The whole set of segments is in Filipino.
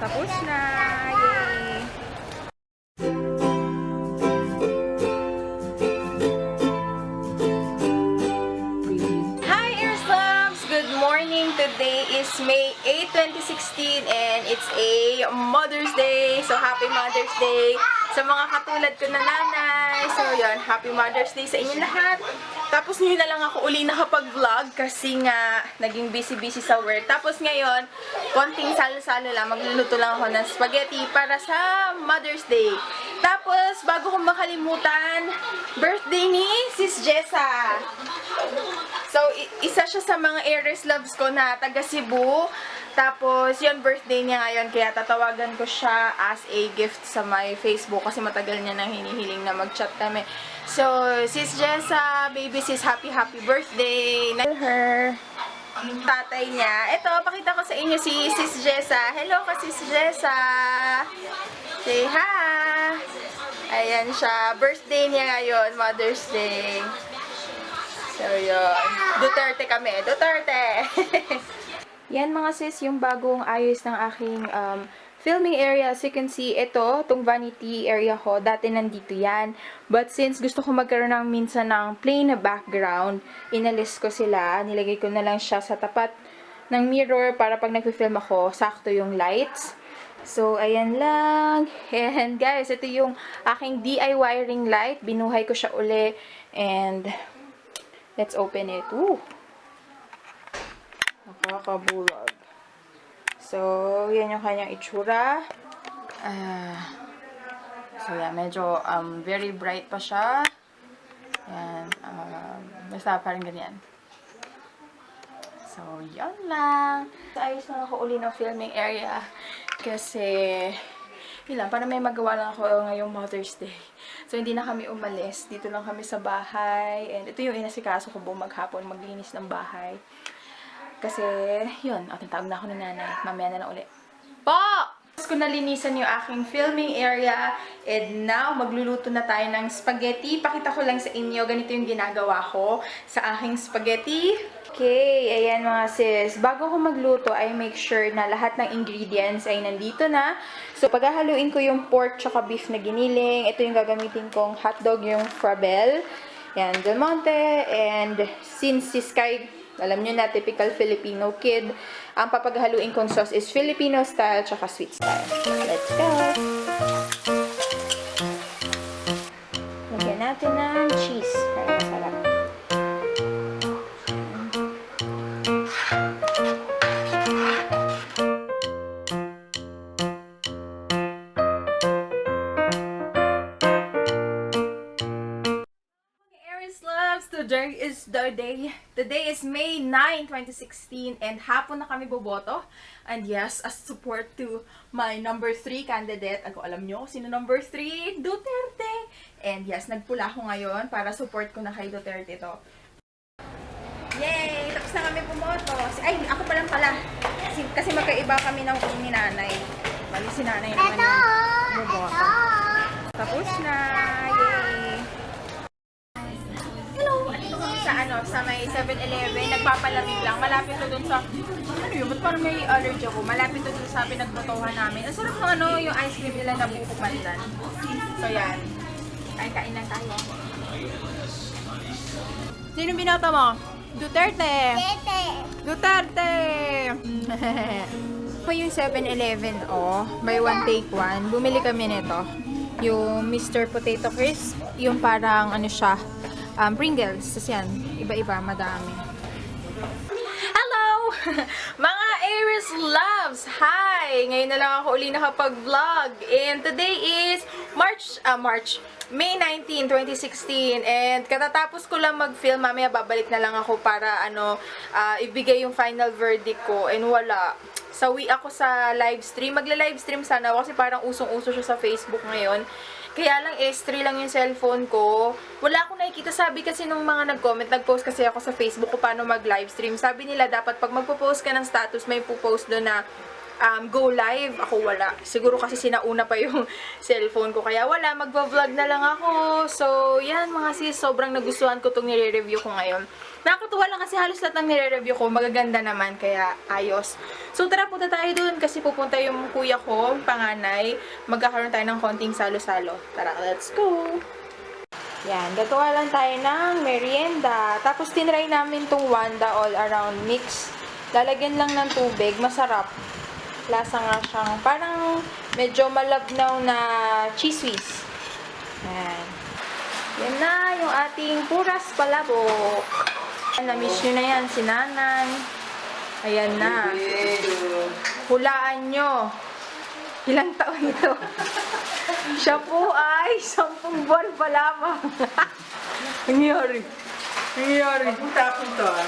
Tapos na! Yay! Hi, Airslums! Good morning! Today is May 8, 2016 and it's a Mother's Day. So, Happy Mother's Day sa mga katulad ko na nanay. So, yun, Happy Mother's Day sa inyo lahat. Tapos, ngayon na lang ako uli nakapag-vlog kasi nga, naging busy-busy sa work. Tapos, ngayon, konting salo-salo lang. Magluluto lang ako ng spaghetti para sa Mother's Day. Tapos, bago ko makalimutan, birthday ni Sis Jessa. So, isa siya sa mga Aries loves ko na taga Cebu. Tapos, yun, birthday niya ngayon. Kaya tatawagan ko siya as a gift sa my Facebook kasi matagal niya nang hinihiling na mag-chat kami. So, Sis Jessa, baby sis, happy birthday. Tell her. Tatay niya. Ito, pakita ko sa inyo si Sis Jessa. Hello ka, Sis Jessa. Say hi. Ayan siya. Birthday niya ngayon, Mother's Day. So, yun. Duterte kami. Duterte! Yan mga sis, yung bagong ayos ng aking filming area. As you can see, ito, itong vanity area ko, dati nandito yan. But since gusto ko magkaroon ng minsan ng plain na background, inalis ko sila. Nilagay ko na lang siya sa tapat ng mirror para pag nag-film ako, sakto yung lights. So, ayan lang. And guys, ito yung aking DIY ring light. Binuhay ko siya uli. And let's open it. Woo! Nakakabulag. So, yan yung kanyang itsura. So, yan. Medyo very bright pa siya. Yan. Basta parang ganyan. So, yan lang. Ayos na ako uli ng filming area. Kasi, yun lang. Para may magawa lang ako ngayong Mother's Day. So, hindi na kami umalis. Dito lang kami sa bahay. And ito yung inasikaso ko buong maghapon. Maglinis ng bahay. Kasi, yun. Tinatawag na ako ni nanay. Mamaya na lang ulit. Po! Tapos ko nalinisan yung aking filming area. And now, magluluto na tayo ng spaghetti. Pakita ko lang sa inyo. Ganito yung ginagawa ko sa aking spaghetti. Okay, ayan mga sis. Bago ko magluto, I make sure na lahat ng ingredients ay nandito na. So, paghahaluin ko yung pork tsaka beef na giniling. Ito yung gagamitin kong hotdog, yung Frabel. Yan, Del Monte. And since si Sky, alam nyo na, typical Filipino kid, ang papaghaluin kong sauce is Filipino style tsaka sweet style. Let's go! Lagyan natin ng cheese. Para masarap. Today is May 9, 2016 and hapon na kami boboto. And yes, as support to my number 3 candidate. Ako alam nyo, sino number 3? Duterte! And yes, nagpula ako ngayon para support ko na kay Duterte to. Yay! Tapos na kami bumoto. Ay, ako pa lang pala. Kasi magkaiba kami ng ni nanay. Bali si nanay naman yung bumoto. Tapos na! Yay! Sa may 7-Eleven, nagpapalamig lang. Malapit to dun sa, ano yun, ba't parang may allergy ako? Malapit to dun sa pinagbotohan namin. Ang sarap ng yung ice cream nila na buko pandan. So yan. Kain lang tayo. Sino binoto mo? Duterte! Duterte! Ito yung 7-Eleven, buy one take one. Bumili kami nito. Yung Mr. Potato Crisp. Yung parang, siya, Pringles. Tapos yan, iba-iba, madami. Hello! Mga Aries loves! Hi! Ngayon na lang ako uli nakapag-vlog. And today is May 19, 2016. And katatapos ko lang mag-film. Mamaya babalik na lang ako para ibigay yung final verdict ko. And wala. Sawi ako sa live stream. Magla-live stream sana ako kasi parang usong-uso siya sa Facebook ngayon. Kaya lang S3 lang yung cellphone ko. Wala akong nakikita. Sabi kasi nung mga nag-comment, nag-post kasi ako sa Facebook ko paano mag-livestream. Sabi nila dapat pag magpo-post ka ng status, may po-post doon na go live. Ako wala. Siguro kasi sinauna pa yung cellphone ko. Kaya wala, magva-vlog na lang ako. So, yan mga sis, sobrang nagustuhan ko itong nire-review ko ngayon. Nakakatuwa lang kasi halos lahat ng nire-review ko, magaganda naman, kaya ayos. So, tara, punta tayo dun kasi pupunta yung kuya ko, panganay. Magkakaroon tayo ng konting salo-salo. Tara, let's go! Yan, gagawa lang tayo ng merienda. Tapos, tinry namin tong Wanda All Around Mix. Lalagyan lang ng tubig, masarap. Lasa nga siyang parang medyo malabnaw na cheese whiz. Yan. Yan na yung ating puras palabok. Na-miss nyo na yan, si Nanan. Ayan na. Hulaan nyo. Ilang taon ito? Siya po ay 10 buwan pa lamang. Nangyari. Nangyari. Tapon to ah.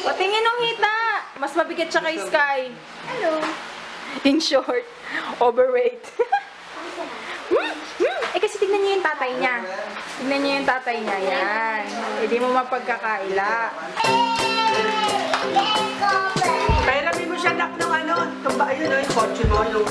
Patingin ng hita. Mas mabigat siya kay Sky. Hello. In short, overweight. Eh kasi tignan niyo yung tatay niya. Tignan niyo yung tatay niya. Yan. Hindi mo mapagkakaila. Kaya namin mo siya nak ng ano. Tumba, ayun o, yung fortune mo. Yung...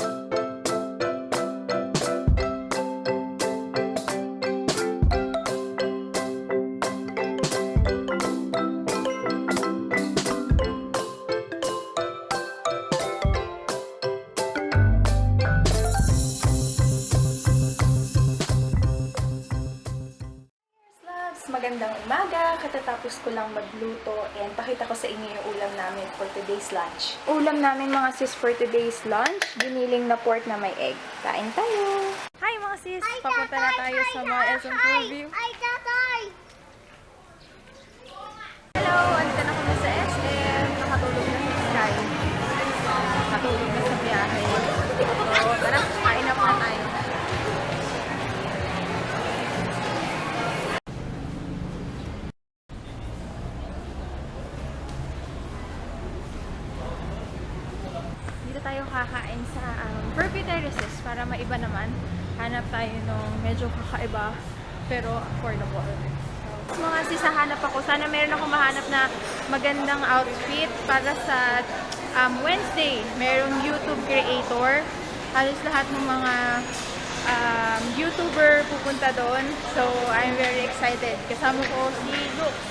Magandang umaga, katatapos ko lang magluto and pakita ko sa inyo yung ulam namin for today's lunch. Ulam namin mga sis for today's lunch, giniling na pork na may egg. Kain tayo! Hi mga sis! Papunta na tayo sa mga SM Preview. Hello! Andito na kami sa SM. Nakatulog na si Sky. Nakatulog na sa biyahe. So, tara, kain na po na tayo. Tayo kakain sa Burpee Terraces para maiba naman. Hanap tayo nung medyo kakaiba pero affordable. So, mga sis, hanap ako. Sana meron ako mahanap na magandang outfit para sa Wednesday. Merong YouTube creator. Halos lahat ng mga YouTuber pupunta doon. So, I'm very excited. Kasama ko si Luke.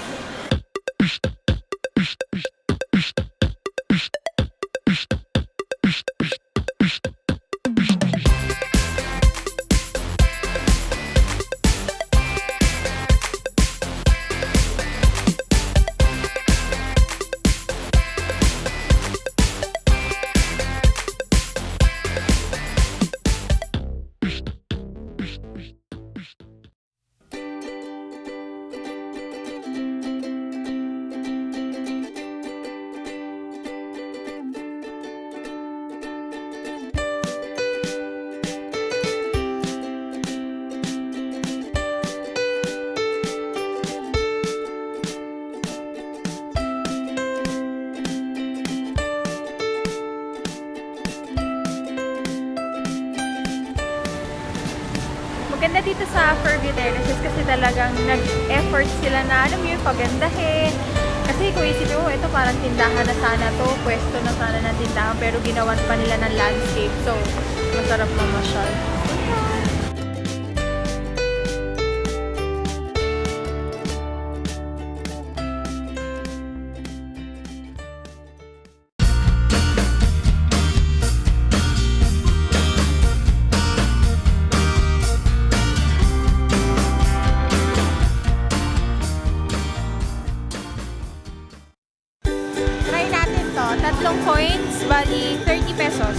Maganda dito sa Burpee Terraces kasi talagang nag-effort sila na alam mo yung pagandahin. Kasi kung isipin mo, ito parang tindahan na sana to, pwesto na sana ng tindahan, pero ginawan pa nila ng landscape. So, masarap mamasyal. Tatlong coins, bali 30 pesos.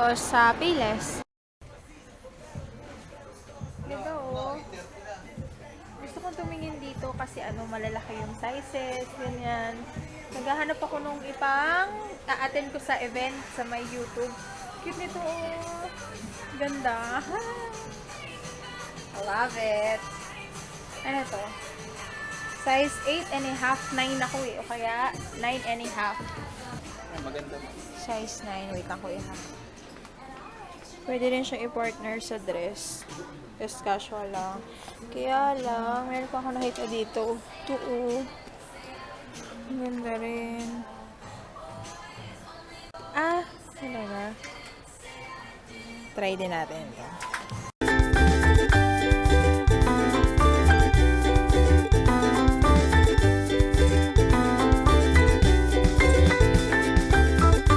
Tapos sa Payless. Diba oh? Gusto kong tumingin dito kasi malalaki yung sizes, ganyan. Naghahanap ako nung ipang a-attend ko sa event sa my YouTube. Cute nito oh. Ganda. I love it. Ano to? Size 8 and a half, 9 ako eh. O kaya 9 and a half. Maganda. Size 9. Wait ako i-half. Pwede rin siyang i-partner sa dress. Just casual lang. Kaya lang, meron pa ako nakita dito. Ito oh. Ang ganda rin. Ah, ano na? Try din natin ito.